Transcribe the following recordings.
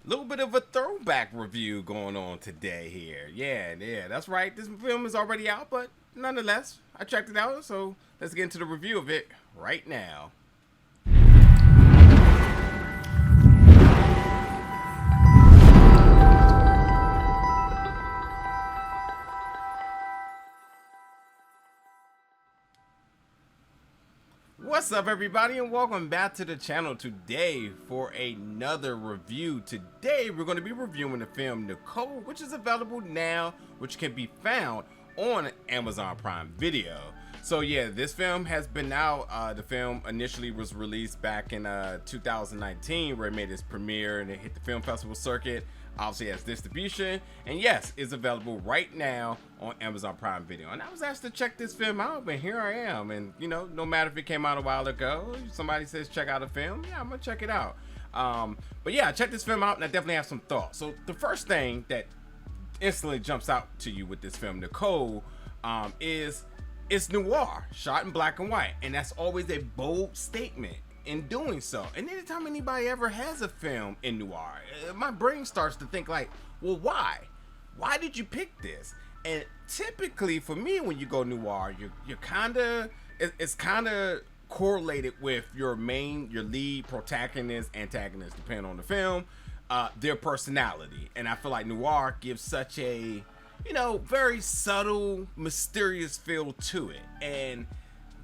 little bit of a throwback review going on today here. Yeah, that's right. This film is already out, but nonetheless, I checked it out, so let's get into the review of it right now. What's up, everybody, and welcome back to the channel today for another review. Today we're going to be reviewing the film Nicole, which is available now, which can be found on Amazon Prime Video. So yeah, this film has been out. The film initially was released back in 2019, where it made its premiere and it hit the film festival circuit. Obviously has distribution, and yes, it's available right now on Amazon Prime Video. And I was asked to check this film out, and here I am. And you know, no matter if it came out a while ago, somebody says check out a film, yeah, I'm gonna check it out. But yeah, I checked this film out, and I definitely have some thoughts. So the first thing that instantly jumps out to you with this film, Nicole, is it's noir, shot in black and white, and that's always a bold statement in doing so. And anytime anybody ever has a film in noir, my brain starts to think like, well, why did you pick this? And typically for me, when you go noir, you're kind of, it's kind of correlated with your lead protagonist, antagonist, depending on the film, their personality. And I feel like noir gives such a, you know, very subtle, mysterious feel to it. And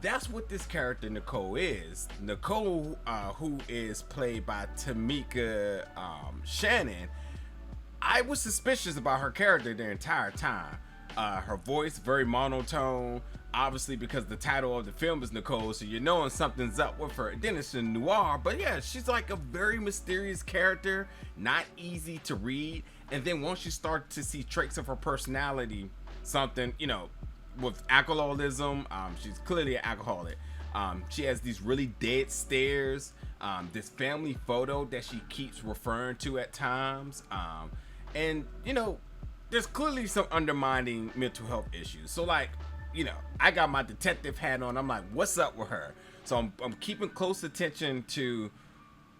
that's what this character Nicole is. Nicole, who is played by Tamika Shannon, I was suspicious about her character the entire time. Her voice, very monotone, obviously because the title of the film is Nicole, so you're knowing something's up with her. Then it's a noir, but yeah, she's like a very mysterious character, not easy to read. And then once you start to see traits of her personality, something, you know, with alcoholism, she's clearly an alcoholic. She has these really dead stares, this family photo that she keeps referring to at times, and you know, there's clearly some undermining mental health issues. So like, you know, I got my detective hat on, I'm like, what's up with her? So I'm keeping close attention to,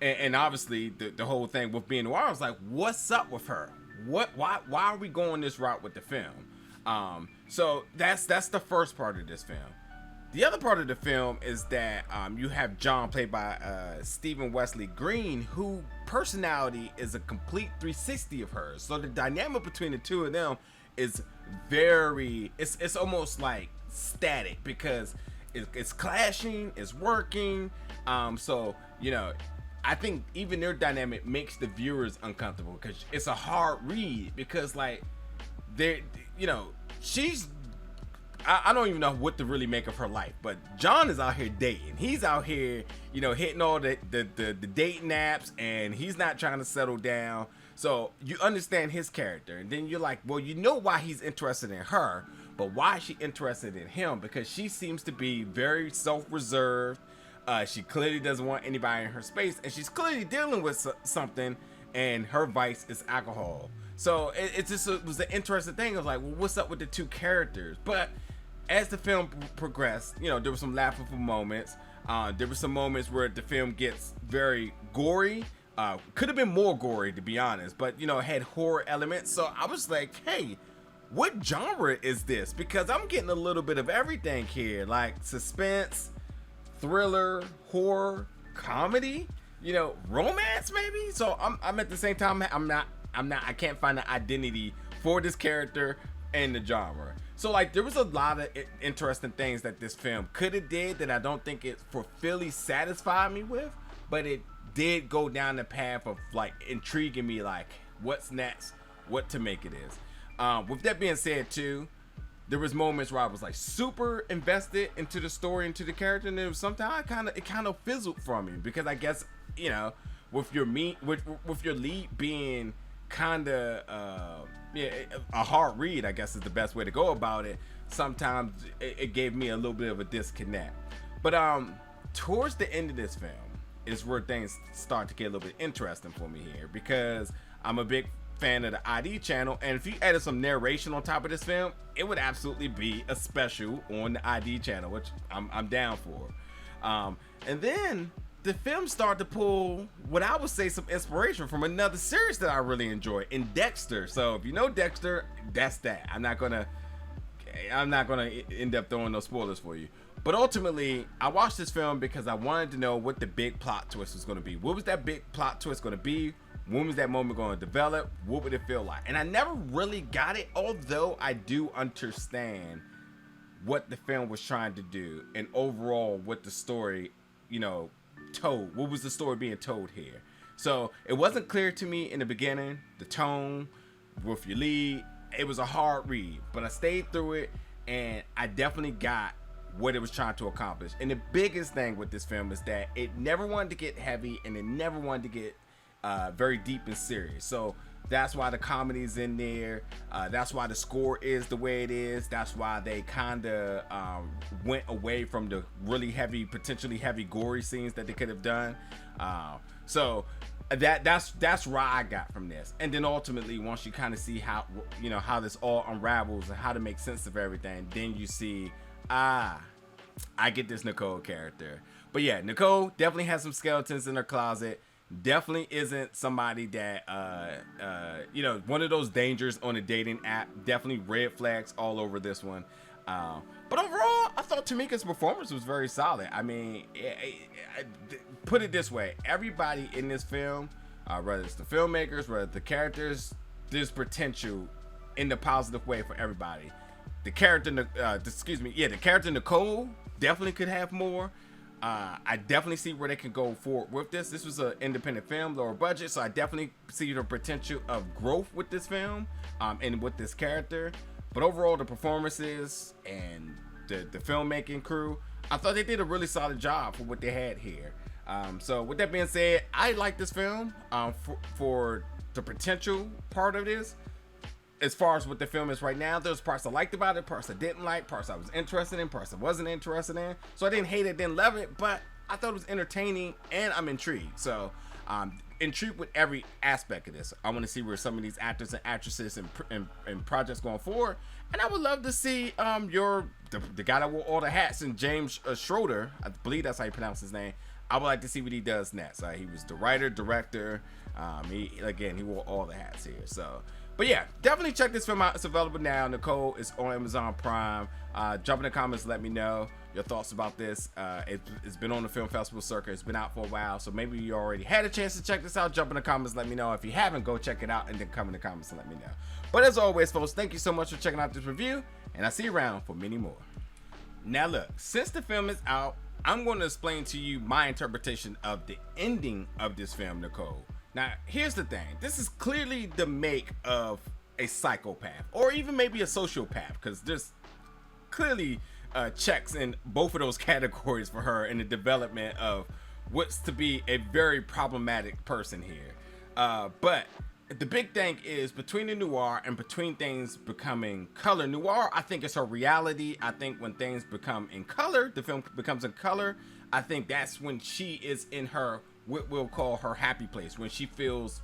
and obviously the whole thing with being noir, I was like, what's up with her? Why are we going this route with the film? So that's the first part of this film. The other part of the film is that you have John, played by Stephen Wesley Green, who personality is a complete 360 of hers. So the dynamic between the two of them is very, it's almost like static, because it's clashing, it's working. So you know, I think even their dynamic makes the viewers uncomfortable, because it's a hard read, because like they, you know, she's, I don't even know what to really make of her life, but John is out here dating. He's out here, you know, hitting all the dating apps, and he's not trying to settle down. So you understand his character, and then you're like, well, you know why he's interested in her, but why is she interested in him? Because she seems to be very self-reserved. She clearly doesn't want anybody in her space, and she's clearly dealing with something, and her vice is alcohol. So it was an interesting thing. I was like, well, what's up with the two characters? But as the film progressed, you know, there were some laughable moments. There were some moments where the film gets very gory. Could have been more gory, to be honest, but you know, it had horror elements. So I was like, hey, what genre is this? Because I'm getting a little bit of everything here, like suspense, thriller, horror, comedy, you know, romance maybe. So I'm at the same time, I can't find an identity for this character and the genre. So like, there was a lot of interesting things that this film could have did that I don't think it fully satisfied me with, but it did go down the path of like intriguing me, like what's next, what to make it is. With that being said too, there was moments where I was like super invested into the story, into the character, and there was sometimes it kind of fizzled from me, because I guess, you know, with your lead being kind of a hard read, I guess is the best way to go about it. Sometimes it gave me a little bit of a disconnect. But towards the end of this film is where things start to get a little bit interesting for me here, because I'm a big fan of the ID channel, and if you added some narration on top of this film, it would absolutely be a special on the ID channel, which I'm down for. And then the film started to pull what I would say some inspiration from another series that I really enjoy in Dexter. So if you know Dexter, that's that. I'm not gonna end up throwing no spoilers for you. But ultimately, I watched this film because I wanted to know what the big plot twist was going to be. What was that big plot twist going to be? When was that moment going to develop? What would it feel like? And I never really got it, although I do understand what the film was trying to do and overall what the story, told. What was the story being told here? So it wasn't clear to me in the beginning, the tone with your lead. It was a hard read, but I stayed through it and I definitely got what it was trying to accomplish. And the biggest thing with this film is that it never wanted to get heavy and it never wanted to get very deep and serious. So that's why the comedy's in there. That's why the score is the way it is. That's why they kind of went away from the really heavy, potentially heavy, gory scenes that they could have done. So that's where I got from this. And then ultimately, once you kind of see how this all unravels and how to make sense of everything, then you see, I get this Nicole character. But yeah, Nicole definitely has some skeletons in her closet. Definitely isn't somebody that one of those dangers on a dating app. Definitely red flags all over this one. But overall, I thought Tamika's performance was very solid. I mean, put it this way: everybody in this film, whether it's the filmmakers, whether the characters, there's potential in the positive way for everybody. The character, the character Nicole definitely could have more. I definitely see where they can go forward with this. This was an independent film, lower budget, so I definitely see the potential of growth with this film and with this character. But overall, the performances and the filmmaking crew, I thought they did a really solid job for what they had here. So with that being said, I like this film for the potential part of this. As far as what the film is right now, there's parts I liked about it, parts I didn't like, parts I was interested in, parts I wasn't interested in. So I didn't hate it, didn't love it, but I thought it was entertaining and I'm intrigued. So intrigued with every aspect of this. I want to see where some of these actors and actresses and projects going forward. And I would love to see the guy that wore all the hats, and James Schroeder, I believe that's how you pronounce his name. I would like to see what he does next. He was the writer, director. He wore all the hats here. So. But yeah, definitely check this film out. It's available now. Nicole is on Amazon Prime. Jump in the comments, let me know your thoughts about this. It's been on the film festival circuit. It's been out for a while, so maybe you already had a chance to check this out. Jump in the comments, let me know. If you haven't, go check it out and then come in the comments and let me know. But as always, folks, thank you so much for checking out this review, and I'll see you around for many more. Now look, since the film is out, I'm going to explain to you my interpretation of the ending of this film, Nicole. Now, here's the thing. This is clearly the make of a psychopath or even maybe a sociopath, because there's clearly checks in both of those categories for her in the development of what's to be a very problematic person here. But the big thing is between the noir and between things becoming color. Noir, I think, is her reality. I think when things become in color, the film becomes in color, I think that's when she is in her what we'll call her happy place, when she feels,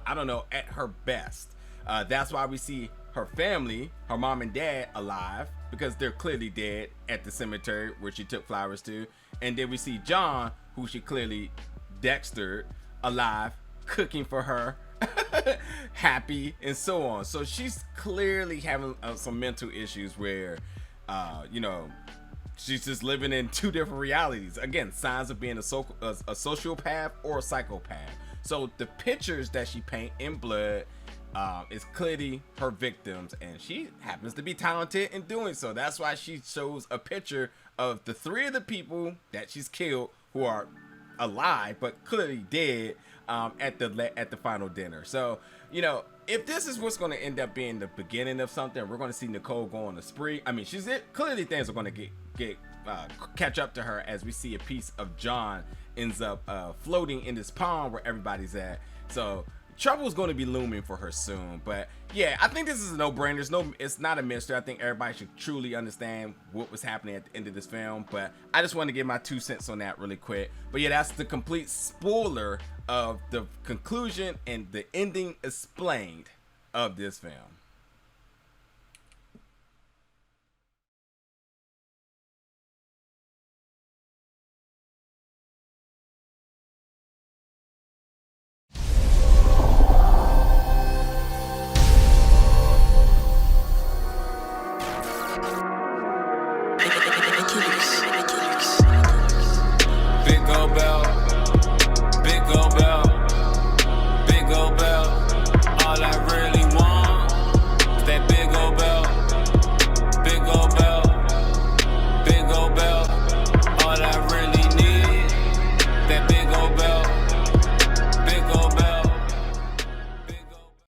I don't know, at her best. That's why we see her family, her mom and dad, alive, because they're clearly dead at the cemetery where she took flowers to. And then we see John, who she clearly Dextered, alive, cooking for her, happy, and so on. So she's clearly having some mental issues where, she's just living in two different realities. Again, signs of being a sociopath or a psychopath. So the pictures that she paint in blood is clearly her victims, and she happens to be talented in doing so. That's why she shows a picture of the three of the people that she's killed who are alive but clearly dead at the final dinner. So if this is what's going to end up being the beginning of something, we're going to see Nicole go on a spree. I mean, clearly things are going to catch up to her as we see a piece of John ends up floating in this pond where everybody's at. So trouble is going to be looming for her soon. But yeah, I think this is a no-brainer. It's not a mystery. I think everybody should truly understand what was happening at the end of this film. But I just want to give my 2 cents on that really quick. But yeah, that's the complete spoiler of the conclusion and the ending explained of this film. Big gold bell,